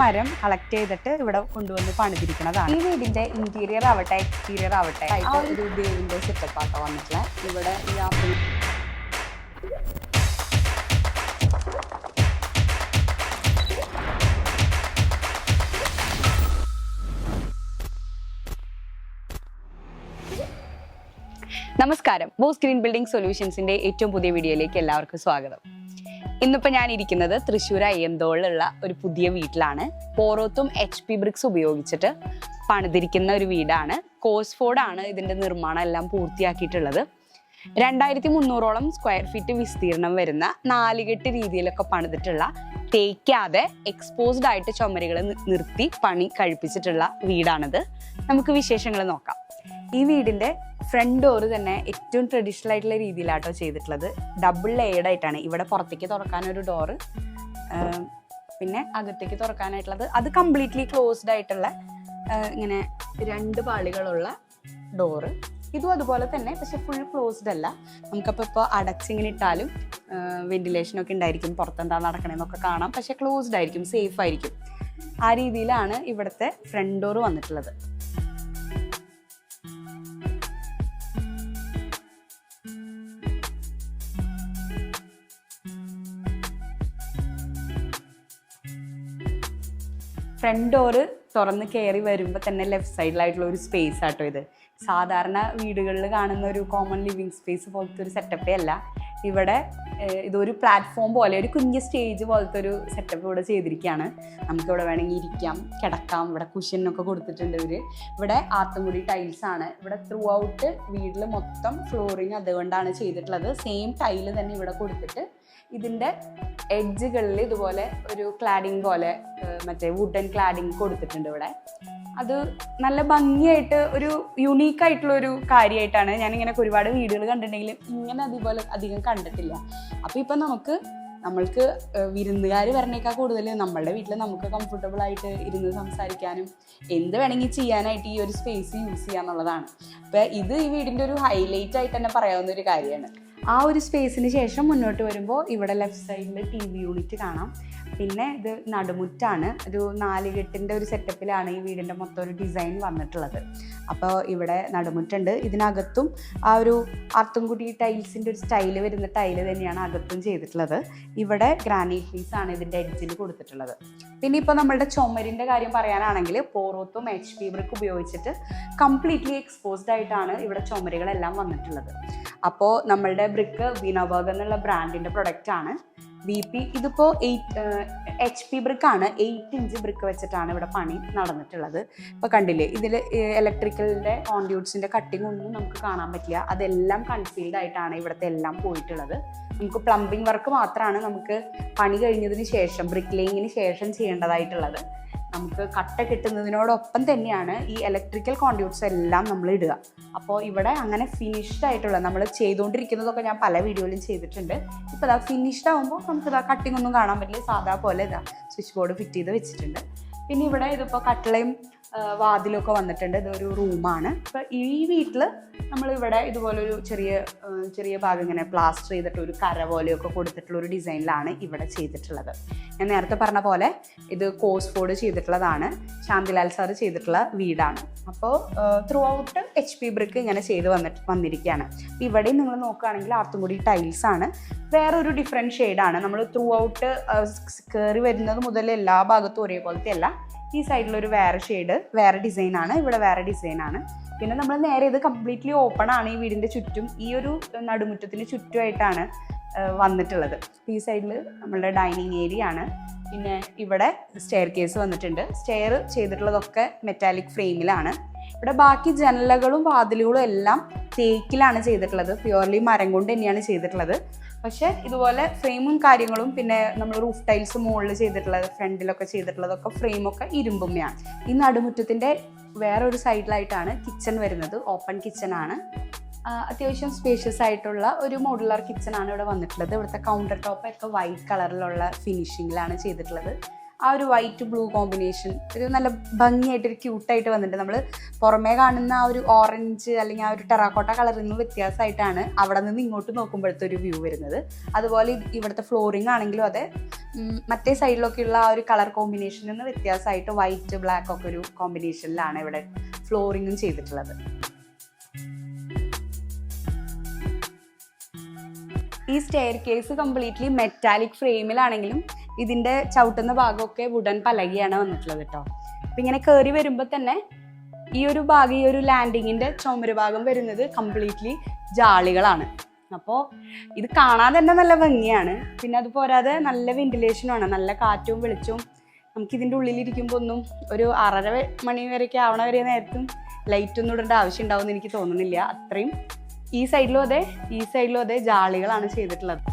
മരം കളക്ട് ചെയ്തിട്ട് ഇവിടെ കൊണ്ടുവന്ന് പണിതിരിക്കുന്നതാണ്. ഈ വീടിന്റെ ഇന്റീരിയർ ആവട്ടെ എക്സ്റ്റീരിയർ ആവട്ടെ ഒരു ദേവിന്റെ സെറ്റപ്പ് ആട്ടോ വന്നിട്ടുള്ള. ഇവിടെ ഈ നമസ്കാരം, ബോസ് ഗ്രീൻ ബിൽഡിംഗ് സൊല്യൂഷൻസിന്റെ ഏറ്റവും പുതിയ വീഡിയോയിലേക്ക് എല്ലാവർക്കും സ്വാഗതം. ഇന്നിപ്പോൾ ഞാൻ ഇരിക്കുന്നത് തൃശ്ശൂർ അയ്യന്തോളിലുള്ള ഒരു പുതിയ വീട്ടിലാണ്. പോറോത്തും HP ബ്രിക്സ് ഉപയോഗിച്ചിട്ട് പണിതിരിക്കുന്ന ഒരു വീടാണ്. കോസ്ഫോർഡാണ് ഇതിന്റെ നിർമ്മാണം എല്ലാം പൂർത്തിയാക്കിയിട്ടുള്ളത്. 2300ഓളം സ്ക്വയർ ഫീറ്റ് വിസ്തീർണം വരുന്ന നാലുകെട്ട് രീതിയിലൊക്കെ പണിതിട്ടുള്ള, തേക്കാതെ എക്സ്പോസ്ഡ് ആയിട്ട് ചുമരുകൾ നിർത്തി പണി കഴിപ്പിച്ചിട്ടുള്ള വീടാണിത്. നമുക്ക് വിശേഷങ്ങൾ നോക്കാം. ഈ വീടിന്റെ ഫ്രണ്ട് ഡോറ് തന്നെ ഏറ്റവും ട്രഡീഷണൽ ആയിട്ടുള്ള രീതിയിലാട്ടോ ചെയ്തിട്ടുള്ളത്. ഡബിൾ ലെയർഡ് ആയിട്ടാണ്. ഇവിടെ പുറത്തേക്ക് തുറക്കാനൊരു ഡോറ്, പിന്നെ അകത്തേക്ക് തുറക്കാനായിട്ടുള്ളത് അത് കംപ്ലീറ്റ്ലി ക്ലോസ്ഡ് ആയിട്ടുള്ള ഇങ്ങനെ 2 പാളികളുള്ള ഡോറ്. ഇതും അതുപോലെ തന്നെ, പക്ഷെ ഫുൾ ക്ലോസ്ഡ് അല്ല. നമുക്കപ്പോൾ ഇപ്പോൾ അടച്ചിങ്ങനെ ഇട്ടാലും വെന്റിലേഷനൊക്കെ ഉണ്ടായിരിക്കും, പുറത്തെന്താ നടക്കണമെന്നൊക്കെ കാണാം. പക്ഷെ ക്ലോസ്ഡ് ആയിരിക്കും, സേഫ് ആയിരിക്കും. ആ രീതിയിലാണ് ഇവിടുത്തെ ഫ്രണ്ട് ഡോറ് വന്നിട്ടുള്ളത്. ഫ്രണ്ട് ഡോറ് തുറന്ന് കയറി വരുമ്പോൾ തന്നെ ലെഫ്റ്റ് സൈഡിലായിട്ടുള്ള ഒരു സ്പേസ് ആട്ടോ ഇത്. സാധാരണ വീടുകളിൽ കാണുന്ന ഒരു കോമൺ ലിവിങ് സ്പേസ് പോലത്തെ ഒരു സെറ്റപ്പേ അല്ല. ഇവിടെ ഇതൊരു പ്ലാറ്റ്ഫോം പോലെ, ഒരു കുഞ്ഞ് സ്റ്റേജ് പോലത്തെ ഒരു സെറ്റപ്പ് ഇവിടെ ചെയ്തിരിക്കുകയാണ്. നമുക്കിവിടെ വേണമെങ്കിൽ ഇരിക്കാം, കിടക്കാം. ഇവിടെ കുഷ്യനൊക്കെ കൊടുത്തിട്ടുണ്ട് ഇവർ. ഇവിടെ ആർത്തുംകുടി ടൈൽസ് ആണ്. ഇവിടെ ത്രൂ ഔട്ട് വീട്ടിൽ മൊത്തം ഫ്ലോറിങ് അതുകൊണ്ടാണ് ചെയ്തിട്ടുള്ളത്. സെയിം ടൈല് തന്നെ ഇവിടെ കൊടുത്തിട്ട് ഇതിൻ്റെ എഡ്ജുകളിൽ ഇതുപോലെ ഒരു ക്ലാഡിങ് പോലെ മറ്റേ വുഡൻ ക്ലാഡിങ് കൊടുത്തിട്ടുണ്ട് ഇവിടെ. അത് നല്ല ഭംഗിയായിട്ട് ഒരു യുണീക്കായിട്ടുള്ള ഒരു കാര്യമായിട്ടാണ്. ഞാനിങ്ങനെ ഒരുപാട് വീടുകൾ കണ്ടിട്ടുണ്ടെങ്കിലും ഇങ്ങനെ അതുപോലെ അധികം കണ്ടിട്ടില്ല. അപ്പോൾ ഇപ്പം നമ്മൾക്ക് വിരുന്നുകാർ വരണേക്കാൾ കൂടുതൽ നമ്മളുടെ വീട്ടിൽ നമുക്ക് കംഫർട്ടബിൾ ആയിട്ട് ഇരുന്ന് സംസാരിക്കാനും എന്ത് വേണമെങ്കിൽ ചെയ്യാനായിട്ട് ഈ ഒരു സ്പേസ് യൂസ് ചെയ്യാന്നുള്ളതാണ്. അപ്പോൾ ഇത് ഈ വീടിൻ്റെ ഒരു ഹൈലൈറ്റ് ആയിട്ട് തന്നെ പറയാവുന്ന ഒരു കാര്യമാണ്. ആ ഒരു സ്പേസിന് ശേഷം മുന്നോട്ട് വരുമ്പോൾ ഇവിടെ ലെഫ്റ്റ് സൈഡിൽ TV യൂണിറ്റ് കാണാം. പിന്നെ ഇത് നടുമുറ്റാണ്. ഒരു 4 കെട്ടിൻ്റെ ഒരു സെറ്റപ്പിലാണ് ഈ വീടിൻ്റെ മൊത്തം ഒരു ഡിസൈൻ വന്നിട്ടുള്ളത്. അപ്പോൾ ഇവിടെ നടുമുറ്റുണ്ട്. ഇതിനകത്തും ആ ഒരു ആർത്തുംകുടി ടൈൽസിൻ്റെ ഒരു സ്റ്റൈല് വരുന്ന ടൈല് തന്നെയാണ് അകത്തും ചെയ്തിട്ടുള്ളത്. ഇവിടെ ഗ്രാനൈറ്റ് പീസാണ് ഇതിൻ്റെ എഡ്ജിൽ കൊടുത്തിട്ടുള്ളത്. പിന്നെ ഇപ്പോൾ നമ്മളുടെ ചുമരിൻ്റെ കാര്യം പറയാനാണെങ്കിൽ പോറോത്തും HP ബ്രിക്ക് ഉപയോഗിച്ചിട്ട് കംപ്ലീറ്റ്ലി എക്സ്പോസ്ഡ് ആയിട്ടാണ് ഇവിടെ ചുമരുകളെല്ലാം വന്നിട്ടുള്ളത്. അപ്പോൾ നമ്മളുടെ ബ്രിക്ക് വിനോബർഗ് എന്നുള്ള ബ്രാൻഡിൻ്റെ പ്രൊഡക്റ്റാണ്. VP ഇതിപ്പോൾ HP ബ്രിക്കാണ്. 8 ഇഞ്ച് ബ്രിക്ക് വെച്ചിട്ടാണ് ഇവിടെ പണി നടന്നിട്ടുള്ളത്. ഇപ്പോൾ കണ്ടില്ലേ, ഇതിൽ ഇലക്ട്രിക്കലിൻ്റെ കോൺഡ്യൂട്ട്സിൻ്റെ കട്ടിങ് ഒന്നും നമുക്ക് കാണാൻ പറ്റില്ല. അതെല്ലാം കൺസീൽഡ് ആയിട്ടാണ് ഇവിടുത്തെ എല്ലാം പോയിട്ടുള്ളത്. നമുക്ക് പ്ലംബിംഗ് വർക്ക് മാത്രമാണ് നമുക്ക് പണി കഴിഞ്ഞതിന് ശേഷം, ബ്രിക്ക് ലേയിങ്ങിന് ശേഷം ചെയ്യേണ്ടതായിട്ടുള്ളത്. നമുക്ക് കട്ട കിട്ടുന്നതിനോടൊപ്പം തന്നെയാണ് ഈ ഇലക്ട്രിക്കൽ കോൺഡ്യൂട്ട്സ് എല്ലാം നമ്മൾ ഇടുക. അപ്പോൾ ഇവിടെ അങ്ങനെ ഫിനിഷ്ഡ് ആയിട്ടുള്ള, നമ്മൾ ചെയ്തുകൊണ്ടിരിക്കുന്നതൊക്കെ ഞാൻ പല വീഡിയോയിലും ചെയ്തിട്ടുണ്ട്. ഇപ്പോൾ ഇതാ ഫിനിഷ്ഡ് ആകുമ്പോൾ നമുക്കിതാ കട്ടിങ് ഒന്നും കാണാൻ പറ്റില്ല. സാധാ പോലെ ഇതാ സ്വിച്ച് ബോർഡ് ഫിറ്റ് ചെയ്ത് വെച്ചിട്ടുണ്ട്. പിന്നെ ഇവിടെ ഇതിപ്പോൾ കട്ടിളയും വാതിലൊക്കെ വന്നിട്ടുണ്ട്. ഇതൊരു റൂമാണ്. ഇപ്പോൾ ഈ വീട്ടിൽ നമ്മളിവിടെ ഇതുപോലൊരു ചെറിയ ഭാഗം ഇങ്ങനെ പ്ലാസ്റ്റർ ചെയ്തിട്ട് ഒരു കര പോലെയൊക്കെ കൊടുത്തിട്ടുള്ള ഒരു ഡിസൈനിലാണ് ഇവിടെ ചെയ്തിട്ടുള്ളത്. ഞാൻ നേരത്തെ പറഞ്ഞ പോലെ ഇത് കോസ്ഫോർഡ് ചെയ്തിട്ടുള്ളതാണ്. ശാന്തിലാൽ സാറ് ചെയ്തിട്ടുള്ള വീടാണ്. അപ്പോൾ ത്രൂ ഔട്ട് HP ബ്രിക്ക് ഇങ്ങനെ ചെയ്ത് വന്നിരിക്കുകയാണ്. അപ്പോൾ ഇവിടെയും നിങ്ങൾ നോക്കുകയാണെങ്കിൽ ആർത്തുംകുടി ടൈൽസ് ആണ്. വേറൊരു ഡിഫറെൻറ്റ് ഷെയ്ഡാണ്. നമ്മൾ ത്രൂ ഔട്ട് കയറി വരുന്നത് മുതൽ എല്ലാ ഭാഗത്തും ഒരേപോലത്തെ അല്ല. ഈ സൈഡിലൊരു വേറെ ഷെയ്ഡ്, വേറെ ഡിസൈനാണ്. ഇവിടെ വേറെ ഡിസൈനാണ്. പിന്നെ നമ്മൾ നേരെ ഇത് കംപ്ലീറ്റ്ലി ഓപ്പൺ ആണ്. ഈ വീടിൻ്റെ ചുറ്റും ഈ ഒരു നടുമുറ്റത്തിന് ചുറ്റുമായിട്ടാണ് വന്നിട്ടുള്ളത്. ഈ സൈഡിൽ നമ്മളുടെ ഡൈനിങ് ഏരിയ ആണ്. പിന്നെ ഇവിടെ സ്റ്റെയർ കേസ് വന്നിട്ടുണ്ട്. സ്റ്റെയർ ചെയ്തിട്ടുള്ളതൊക്കെ മെറ്റാലിക് ഫ്രെയിമിലാണ്. ഇവിടെ ബാക്കി ജനലകളും വാതിലുകളും എല്ലാം തേക്കിലാണ് ചെയ്തിട്ടുള്ളത്. പ്യുവർലി മരം കൊണ്ട് തന്നെയാണ് ചെയ്തിട്ടുള്ളത്. പക്ഷെ ഇതുപോലെ ഫ്രെയിമും കാര്യങ്ങളും, പിന്നെ നമ്മൾ റൂഫ് ടൈൽസ് മുകളിൽ ചെയ്തിട്ടുള്ളത്, ഫ്രണ്ടിലൊക്കെ ചെയ്തിട്ടുള്ളതൊക്കെ ഫ്രെയിമൊക്കെ ഇരുമ്പുമ്മയാണ്. ഈ നടുമുറ്റത്തിൻ്റെ വേറൊരു സൈഡിലായിട്ടാണ് കിച്ചൺ വരുന്നത്. ഓപ്പൺ കിച്ചൺ ആണ്. അത്യാവശ്യം സ്പേഷ്യസ് ആയിട്ടുള്ള ഒരു മോഡുലാർ കിച്ചൺ ആണ് ഇവിടെ വന്നിട്ടുള്ളത്. ഇവിടുത്തെ കൗണ്ടർ ടോപ്പ് ഒക്കെ വൈറ്റ് കളറിലുള്ള ഫിനിഷിങ്ങിലാണ് ചെയ്തിട്ടുള്ളത്. ആ ഒരു വൈറ്റ് ബ്ലൂ കോമ്പിനേഷൻ ഒരു നല്ല ഭംഗിയായിട്ടൊരു ക്യൂട്ടായിട്ട് വന്നിട്ട് നമ്മൾ പുറമേ കാണുന്ന ആ ഒരു ഓറഞ്ച് അല്ലെങ്കിൽ ആ ഒരു ടെറാക്കോട്ട കളറിൽ നിന്ന് വ്യത്യാസമായിട്ടാണ് അവിടെ നിന്ന് ഇങ്ങോട്ട് നോക്കുമ്പോഴത്തെ ഒരു വ്യൂ വരുന്നത്. അതുപോലെ ഇവിടുത്തെ ഫ്ലോറിംഗ് ആണെങ്കിലും അതെ, മറ്റേ സൈഡിലൊക്കെയുള്ള ആ ഒരു കളർ കോമ്പിനേഷനിൽ നിന്ന് വ്യത്യാസമായിട്ട് വൈറ്റ് ബ്ലാക്ക് ഒക്കെ ഒരു കോമ്പിനേഷനിലാണ് ഇവിടെ ഫ്ലോറിങ്ങും ചെയ്തിട്ടുള്ളത്. ഈ സ്റ്റെയർ കേസ് കംപ്ലീറ്റ്ലി മെറ്റാലിക് ഫ്രെയിമിലാണെങ്കിലും ഇതിൻ്റെ ചവിട്ടുന്ന ഭാഗമൊക്കെ വുഡൻ പലകയാണ് വന്നിട്ടുള്ളത് കേട്ടോ. അപ്പം ഇങ്ങനെ കയറി വരുമ്പോൾ തന്നെ ഈ ഒരു ഭാഗം, ഈ ഒരു ലാൻഡിങ്ങിൻ്റെ ചുമര് ഭാഗം വരുന്നത് കംപ്ലീറ്റ്ലി ജാളികളാണ്. അപ്പോൾ ഇത് കാണാൻ തന്നെ നല്ല ഭംഗിയാണ്. പിന്നെ അത് പോരാതെ നല്ല വെന്റിലേഷനുമാണ്, നല്ല കാറ്റും വെളിച്ചവും. നമുക്കിതിൻ്റെ ഉള്ളിലിരിക്കുമ്പോൾ ഒന്നും ഒരു 6:30 മണി വരെയൊക്കെ ആവണ വരെ നേരത്തും ലൈറ്റൊന്നും ഇടേണ്ട ആവശ്യം ഉണ്ടാവുമെന്ന് എനിക്ക് തോന്നുന്നില്ല. അത്രയും ഈ സൈഡിലും അതെ ഈ സൈഡിലും അതെ ജാളികളാണ് ചെയ്തിട്ടുള്ളത്.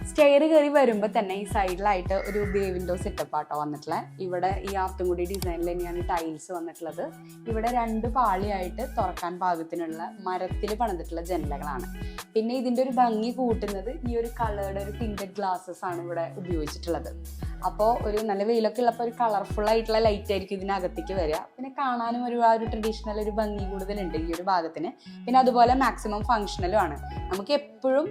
സ്റ്റെയർ കയറി വരുമ്പോൾ തന്നെ ഈ സൈഡിലായിട്ട് ഒരു ബേ വിൻഡോ സെറ്റപ്പ് ആട്ടോ വന്നിട്ടുള്ളത്. ഇവിടെ ഈ ആർത്തുംകുടി ഡിസൈനിൽ തന്നെയാണ് ടൈൽസ് വന്നിട്ടുള്ളത്. ഇവിടെ 2 പാളിയായിട്ട് തുറക്കാൻ പാകത്തിനുള്ള മരത്തിൽ പണിതിട്ടുള്ള ജനലകളാണ്. പിന്നെ ഇതിൻ്റെ ഒരു ഭംഗി കൂട്ടുന്നത് ഈ ഒരു കളേർഡ് ഒരു ടിൻറ്റഡ് ഗ്ലാസസ് ആണ് ഇവിടെ ഉപയോഗിച്ചിട്ടുള്ളത്. അപ്പോൾ ഒരു നല്ല വെയിലൊക്കെ ഉള്ളപ്പോൾ ഒരു കളർഫുൾ ആയിട്ടുള്ള ലൈറ്റ് ആയിരിക്കും ഇതിനകത്തേക്ക് വരിക. പിന്നെ കാണാനും ആ ഒരു ട്രഡീഷണൽ ഒരു ഭംഗി കൂടുതലുണ്ട് ഈ ഒരു ഭാഗത്തിന്. പിന്നെ അതുപോലെ മാക്സിമം ഫങ്ഷണലും ആണ്. നമുക്ക് എപ്പോഴും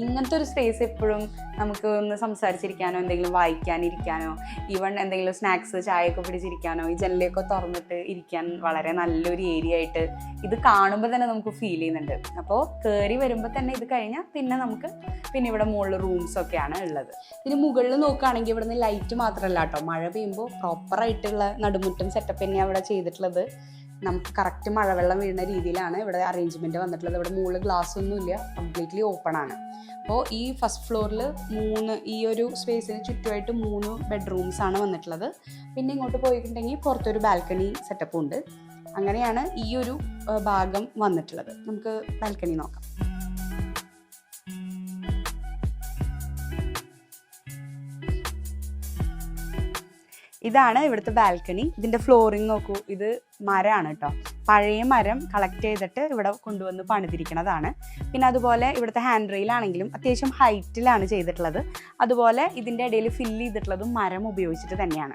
ഇങ്ങനത്തെ ഒരു സ്പേസ് എപ്പോഴും നമുക്ക് ഒന്ന് സംസാരിച്ചിരിക്കാനോ എന്തെങ്കിലും വായിക്കാനിരിക്കാനോ ഈവൺ എന്തെങ്കിലും സ്നാക്സ് ചായയൊക്കെ പിടിച്ചിരിക്കാനോ ഈ ജനലൊക്കെ തുറന്നിട്ട് ഇരിക്കാൻ വളരെ നല്ലൊരു ഏരിയ ആയിട്ട് ഇത് കാണുമ്പോൾ തന്നെ നമുക്ക് ഫീൽ ചെയ്യുന്നുണ്ട്. അപ്പോൾ കയറി വരുമ്പോൾ തന്നെ ഇത് കഴിഞ്ഞാൽ പിന്നെ ഇവിടെ മുകളിൽ റൂംസൊക്കെയാണ് ഉള്ളത്. ഇതിന് മുകളിൽ നോക്കുകയാണെങ്കിൽ ഇവിടുന്ന് ലൈറ്റ് മാത്രമല്ല കേട്ടോ, മഴ പെയ്യുമ്പോൾ പ്രോപ്പറായിട്ടുള്ള നടുമുറ്റം സെറ്റപ്പ് തന്നെയാണ് ഇവിടെ ചെയ്തിട്ടുള്ളത്. നമുക്ക് കറക്റ്റ് മഴവെള്ളം വീഴുന്ന രീതിയിലാണ് ഇവിടെ അറേഞ്ച്മെൻറ്റ് വന്നിട്ടുള്ളത്. ഇവിടെ മുകളിൽ ഗ്ലാസ് ഒന്നുമില്ല, കംപ്ലീറ്റ്ലി ഓപ്പൺ ആണ്. അപ്പോൾ ഈ ഫസ്റ്റ് ഫ്ലോറിൽ ഈ ഒരു സ്പേസിന് ചുറ്റുമായിട്ട് 3 ബെഡ്റൂംസ് ആണ് വന്നിട്ടുള്ളത്. പിന്നെ ഇങ്ങോട്ട് പോയിട്ടുണ്ടെങ്കിൽ പുറത്തൊരു ബാൽക്കണി സെറ്റപ്പും ഉണ്ട്. അങ്ങനെയാണ് ഈ ഒരു ഭാഗം വന്നിട്ടുള്ളത്. നമുക്ക് ബാൽക്കണി നോക്കാം. ഇതാണ് ഇവിടുത്തെ ബാൽക്കണി. ഇതിൻ്റെ ഫ്ലോറിങ് നോക്കൂ, ഇത് മരമാണ് കേട്ടോ. പഴയ മരം കളക്ട് ചെയ്തിട്ട് ഇവിടെ കൊണ്ടുവന്ന് പണിതിരിക്കുന്നതാണ്. പിന്നെ അതുപോലെ ഇവിടുത്തെ ഹാൻഡ് റെയിലാണെങ്കിലും അത്യാവശ്യം ഹൈറ്റിലാണ് ചെയ്തിട്ടുള്ളത്. അതുപോലെ ഇതിൻ്റെ ഇടയിൽ ഫില്ല് ചെയ്തിട്ടുള്ളതും മരം ഉപയോഗിച്ചിട്ട് തന്നെയാണ്.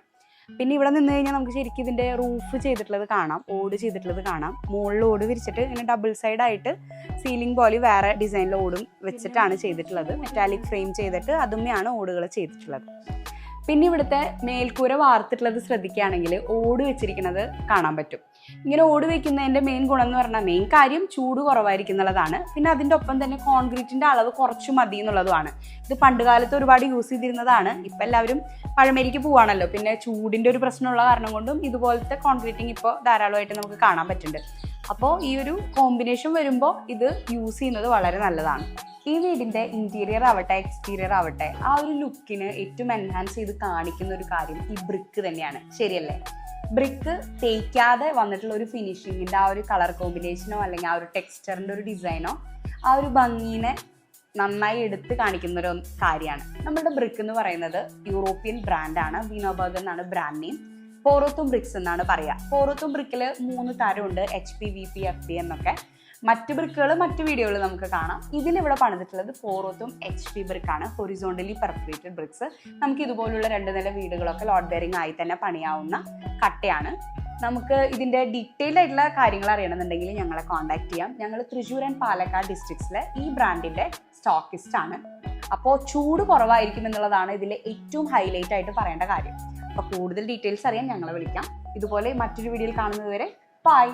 പിന്നെ ഇവിടെ നിന്ന് കഴിഞ്ഞാൽ നമുക്ക് ശരിക്കും ഇതിൻ്റെ റൂഫ് ചെയ്തിട്ടുള്ളത് കാണാം, ഓട് ചെയ്തിട്ടുള്ളത് കാണാം. മുകളിൽ ഓട് വിരിച്ചിട്ട് ഇങ്ങനെ ഡബിൾ സൈഡായിട്ട് സീലിംഗ് പോലെ വേറെ ഡിസൈനിൽ ഓടും വെച്ചിട്ടാണ് ചെയ്തിട്ടുള്ളത്. മെറ്റാലിക് ഫ്രെയിം ചെയ്തിട്ട് അതുമെയാണ് ഓടുകൾ ചെയ്തിട്ടുള്ളത്. പിന്നെ ഇവിടുത്തെ മേൽക്കൂര വാർത്തിട്ടുള്ളത് ശ്രദ്ധിക്കുകയാണെങ്കിൽ ഓട് വെച്ചിരിക്കുന്നത് കാണാൻ പറ്റും. ഇങ്ങനെ ഓട് വെക്കുന്നതിൻ്റെ മെയിൻ ഗുണം എന്ന് പറഞ്ഞാൽ മെയിൻ കാര്യം ചൂട് കുറവായിരിക്കും എന്നുള്ളതാണ്. പിന്നെ അതിൻ്റെ ഒപ്പം തന്നെ കോൺക്രീറ്റിൻ്റെ അളവ് കുറച്ച് മതി എന്നുള്ളതുമാണ്. ഇത് പണ്ട് കാലത്ത് ഒരുപാട് യൂസ് ചെയ്തിരുന്നതാണ്. ഇപ്പം എല്ലാവരും പഴമേരിക്ക് പോവാണല്ലോ. പിന്നെ ചൂടിൻ്റെ ഒരു പ്രശ്നമുള്ള കാരണം കൊണ്ടും ഇതുപോലത്തെ കോൺക്രീറ്റിങ് ഇപ്പോൾ ധാരാളമായിട്ട് നമുക്ക് കാണാൻ പറ്റുന്നുണ്ട്. അപ്പോൾ ഈ ഒരു കോമ്പിനേഷൻ വരുമ്പോൾ ഇത് യൂസ് ചെയ്യുന്നത് വളരെ നല്ലതാണ്. ഈ വീടിൻ്റെ ഇൻറ്റീരിയർ ആവട്ടെ എക്സ്റ്റീരിയർ ആവട്ടെ ആ ഒരു ലുക്കിന് ഏറ്റവും എൻഹാൻസ് ചെയ്ത് കാണിക്കുന്ന ഒരു കാര്യം ഈ ബ്രിക്ക് തന്നെയാണ്. ശരിയല്ലേ? ബ്രിക്ക് തേക്കാതെ വന്നിട്ടുള്ള ഒരു ഫിനിഷിങ്ങിൻ്റെ ആ ഒരു കളർ കോമ്പിനേഷനോ അല്ലെങ്കിൽ ആ ഒരു ടെക്സ്ചറിൻ്റെ ഒരു ഡിസൈനോ ആ ഒരു ഭംഗീനെ നന്നായി എടുത്ത് കാണിക്കുന്ന ഒരു കാര്യമാണ്. നമ്മുടെ ബ്രിക്ക് എന്ന് പറയുന്നത് യൂറോപ്യൻ ബ്രാൻഡാണ്. വിനോബർഗ് എന്നാണ് ബ്രാൻഡ് നെയിം. പോറോത്തും ബ്രിക്സ് എന്നാണ് പറയുക. പോറോത്തും ബ്രിക്കിൽ 3 തരമുണ്ട്, HP, VP, FP എന്നൊക്കെ. മറ്റ് ബ്രിക്കുകൾ മറ്റ് വീഡിയോകൾ നമുക്ക് കാണാം. ഇതിലിവിടെ പണിതിട്ടുള്ളത് പോറോത്തും HP ബ്രിക്കാണ്, ഹൊറിസോണ്ടലി പെർഫറേറ്റഡ് ബ്രിക്സ്. നമുക്ക് ഇതുപോലുള്ള 2 നില വീടുകളൊക്കെ ലോഡ് ബെയറിംഗ് ആയി തന്നെ പണിയാവുന്ന കട്ടയാണ്. നമുക്ക് ഇതിൻ്റെ ഡീറ്റെയിൽഡ് ആയിട്ടുള്ള കാര്യങ്ങൾ അറിയണമെന്നുണ്ടെങ്കിൽ ഞങ്ങളെ കോൺടാക്ട് ചെയ്യാം. ഞങ്ങൾ തൃശ്ശൂർ ആൻഡ് പാലക്കാട് ഡിസ്ട്രിക്ട്സിലെ ഈ ബ്രാൻഡിൻ്റെ സ്റ്റോക്കിസ്റ്റ് ആണ്. അപ്പോൾ ചൂട് കുറവായിരിക്കും എന്നുള്ളതാണ് ഇതിലെ ഏറ്റവും ഹൈലൈറ്റ് ആയിട്ട് പറയേണ്ട കാര്യം. അപ്പോൾ കൂടുതൽ ഡീറ്റെയിൽസ് അറിയാൻ ഞങ്ങളെ വിളിക്കാം. ഇതുപോലെ മറ്റൊരു വീഡിയോയിൽ കാണുന്നത് വരെ ബൈ.